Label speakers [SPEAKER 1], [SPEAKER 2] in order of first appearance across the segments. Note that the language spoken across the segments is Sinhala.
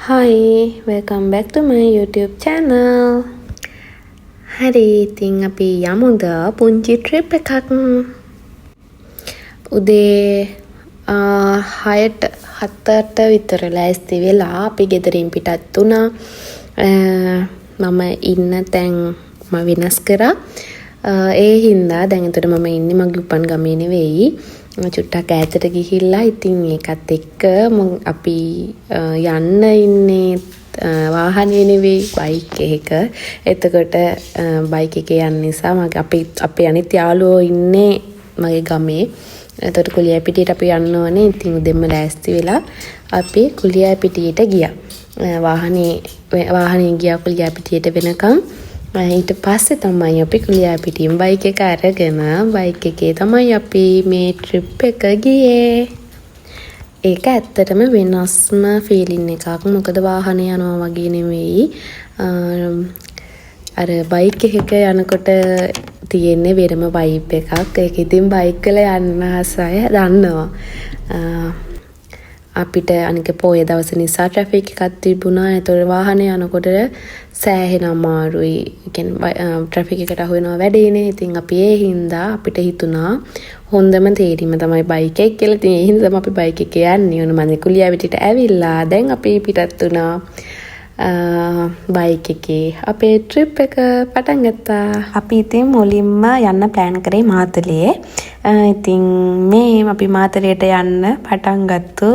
[SPEAKER 1] Hi, welcome back to my YouTube channel. Hari ඉතින් අපි යමුද පුංචි ට්‍රිප් එකක්. උදේ 6ට 7ට විතර ලෑස්ති වෙලා අපි ගෙදරින් පිටත් වුණා. මම ඉන්න තැන් මම වෙනස් කරා. ඒ හින්දා දැන් එතකොට මම ඉන්නේ මගේ උපන් ගමේ නෙවෙයි. චුට්ටක් ඈතට ගිහිල්ලා ඉතින් ඒකත් එක්ක අපි යන්න ඉන්නේ වාහනේ නෙවෙයි බයික් එක. එතකොට බයික් එකේ යන්න නිසා අපේ අනිත් යාළුවෝ ඉන්නේ මගේ ගමේ. එතකොට කුලියපිටියට අපි යන්න ඕනේ. ඉතින් උදෙන්ම ලෑස්ති වෙලා අපි කුලියපිටියට ගියා. වාහනේ ගියා කුලියපිටියට වෙනකම්. ඊට පස්සේ තමයි අපි කුලියපිටියෙන් බයික් එක අරගෙන බයික් එකේ තමයි අපි මේ ට්‍රිප් එක ගියේ. ඒක ඇත්තටම වෙනස්ම ෆීලින් එකක්. මොකද වාහනේ යනවා වගේ නෙවෙයි. අර බයික් එකක යනකොට තියෙන්නේ වෙනම වයිබ් එකක්. ඒක ඉතින් බයික් වල යන්න ආසය දන්නවා. අපිට අනික පොයේ දවස නිසා ට්‍රැෆික් එකක් තිබුණා. ඒතකොට වාහනේ යනකොට සෑහෙන අමාරුයි. කියන්නේ ට්‍රැෆික් එකට අහු වෙනවා වැඩේනේ. ඉතින් අපි ඒ හින්දා අපිට හිතුණා හොඳම තේරීම තමයි බයික් එක කියලා. ඉතින් ඒ හින්දා අපි බයික් එකේ යන්නේ. ඕන මම කුලියපිටියට ඇවිල්ලා දැන් අපි පිටත් වුණා. බයික් එකේ අපේ ට්‍රිප් එක පටන් ගත්තා. අපි ඉතින් මුලින්ම යන්න ප්ලෑන් කරේ මාතලේ. ඉතින් මේ අපි මාතලේට යන්න පටන් ගත්තු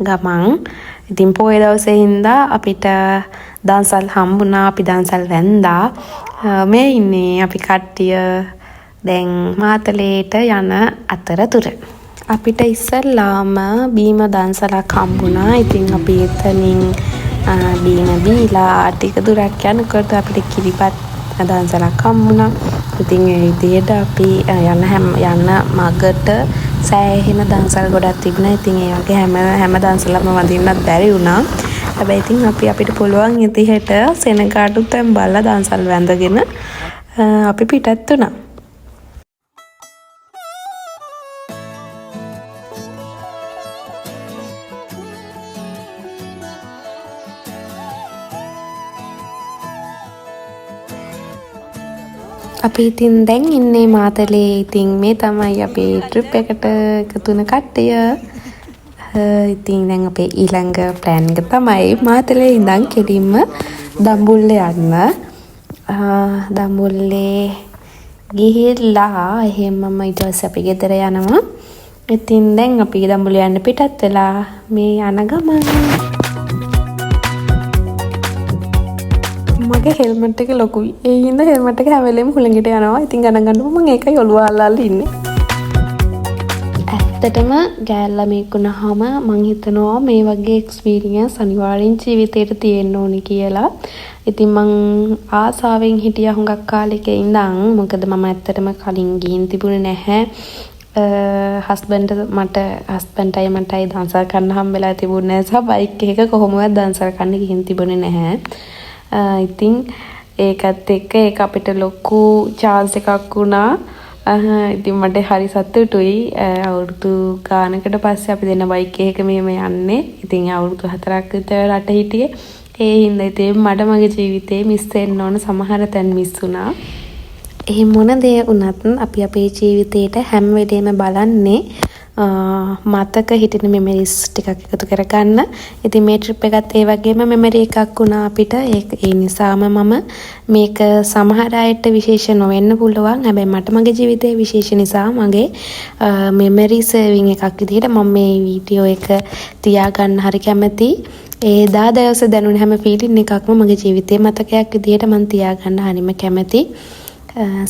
[SPEAKER 1] ගමන් ඉතින් පොයේ දවසේ හින්දා අපිට දන්සල් හම්බුණා. අපි දන්සල් වැන්දා. මේ ඉන්නේ අපි කට්ටිය දැන් මාතලේට යන අතරතුර. අපිට ඉස්සල්ලාම බීම දන්සලක් හම්බුණා. ඉතින් අපි එතනින් බීම බීලා ටික දුරක් යනකොට අපිට කිරිපත් දන්සලක් හම්බුණා. ඉතින් ඒ විදිහට අපි යන මගට සෑහෙන දන්සල් ගොඩක් තිබුණා. ඉතින් ඒ වගේ හැම දන්සලක්ම වඳින්නත් බැරි වුණා. හැබැයි ඉතින් අපිට පුළුවන් විදිහට සෙනගාටු තැන් බලලා දන්සල් වැඳගෙන අපි පිටත් වුණා. අපි ඉතින් දැන් ඉන්නේ මාතලේ. ඉතින් මේ තමයි අපේ ට්‍රිප් එකට එකතු වෙන කට්ටිය. ඉතින් දැන් අපේ ඊළඟ ප්ලෑන් එක තමයි මාතලේ ඉඳන් කෙලින්ම දඹුල්ලේ යන්න. දඹුල්ලේ ගිහිල්ලා එහෙමම ඊට පස්සේ අපි ගෙදර යනවා. ඉතින් දැන් අපි දඹුල්ලේ යන්න පිටත් වෙලා මේ යන ගමන් මගේ හෙල්මට් එක ලොකුයි. ඒ හින්දා හෙල්මට් එක හැම වෙලේම හුළඟට යනවා. ඉතින් ගණන් ගන්නකො මම ඒකයි ඔළුව අල්ලලා ඉන්නේ. ඇත්තටම ගෑල්ලා මේක වුණාම මං හිතනවා මේ වගේ එක්ස්පීරියන්ස් අනිවාර්යෙන් ජීවිතේට තියෙන්න ඕනි කියලා. ඉතින් මං ආසාවෙන් හිටියා හුඟක් කාලෙක ඉඳන්. මොකද මම ඇත්තටම කලින් ගිහින් තිබුණේ නැහැ. හස්බන්ඩ්ටයි මටයි දන්සල් කරන්න හම්බෙලා තිබුණේ නැහැ. සහ බයික් එකක කොහොමවත් දන්සල් කරන්න ගිහින් තිබුණේ නැහැ. ඉතින් ඒකත් එක්ක ඒක අපිට ලොකු chance එකක් වුණා. ඉතින් මට හරි සතුටුයි. අවුරුදු ගානකට පස්සේ අපි දෙන්න බයික් එකක මෙහෙම යන්නේ. ඉතින් අවුරුදු 4ක් විතර රට හිටියේ. ඒ හින්දා ඉතින් මට මගේ ජීවිතේ මිස් වෙන්න ඕන සමහර තැන් මිස් වුණා. ඒ මොන දේ වුණත් අපි අපේ ජීවිතේට හැම වෙලේම බලන්නේ මතක හිටින මෙමරිස් ටිකක් එකතු කරගන්න. ඉතින් මේ ට්‍රිප් එකත් ඒ වගේම මෙමරි එකක් වුණා අපිට. ඒ නිසාම මම මේක සමහර අයට විශේෂ නොවෙන්න පුළුවන්. හැබැයි මට මගේ ජීවිතයේ විශේෂ නිසා මගේ මෙමරි සේවිං එකක් විදිහට මම මේ වීඩියෝ එක තියාගන්න හරි කැමතියි. ඒ දවස දැනුන හැම ෆීලින් එකක්ම මගේ ජීවිතයේ මතකයක් විදිහට මම තියාගන්න හරිම කැමතියි.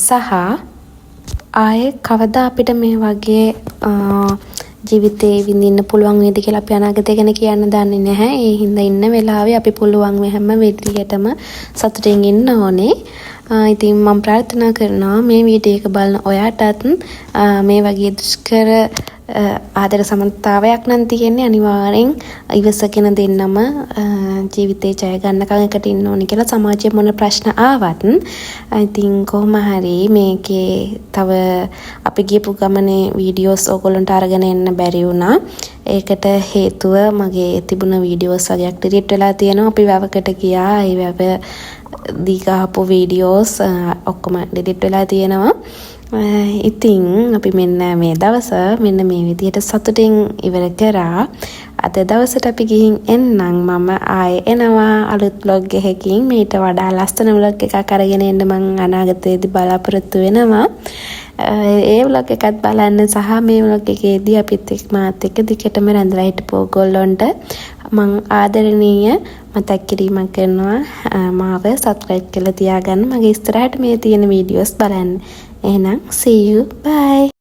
[SPEAKER 1] සහ ආයේ කවදා අපිට මේ වගේ ජීවිතේ විඳින්න පුළුවන් වේද කියලා අපි අනාගතය ගැන කියන්න දන්නේ නැහැ. ඒ හින්දා ඉන්න වෙලාවේ අපි පුළුවන් හැම වෙලෙකටම සතුටින් ඉන්න ඕනේ. ඉතින් මම ප්‍රාර්ථනා කරනවා මේ වීඩියෝ එක බලන ඔයාටත් මේ වගේ දුෂ්කර ආදර සමන්තාවයක් නම් තියෙන්නේ. අනිවාර්යෙන් ඉවසගෙන දෙන්නම ජීවිතේ ජය ගන්නකම් එකට ඉන්න ඕනේ කියලා සමාජයේ මොන ප්‍රශ්න ආවත් ඉතින් කොහොම හරි මේකේ තව අපි ගියපු ගමනේ වීඩියෝස් ඕගොල්ලන්ට අරගෙන එන්න බැරි වුණා. ඒකට හේතුව මගේ තිබුණ වීඩියෝස් වගේක් ඩිලීට් වෙලා තියෙනවා. අපි වැවකට ගියා. ඒ වැව දීගහපු වීඩියෝස් ඔක්කොම ඩිලීට් වෙලා තියෙනවා. ඉතින් අපි මෙන්න මේ දවස මෙන්න මේ විදිහට සතුටින් ඉවර කරා. අද දවසට අපි ගිහින් එන්නම්. මම ආයේ එනවා අලුත් vlog එකකින්. මේට වඩා ලස්සන vlog එකක් අරගෙන එන්න මම අනාගතයේදී බලාපොරොත්තු වෙනවා. ඒ vlog එකත් බලන්න සහ මේ vlog එකේදී අපිත් එක්ක මාත් එක්ක දිගටම රැඳලා හිටපු ඔයගොල්ලන්ට මම ආදරණීය මතක් කිරීමක් කරනවා. මාව subscribe කරලා තියාගන්න. මගේ ඉස්සරහට මේ තියෙන වීඩියෝස් බලන්න. එහෙනම් see you bye.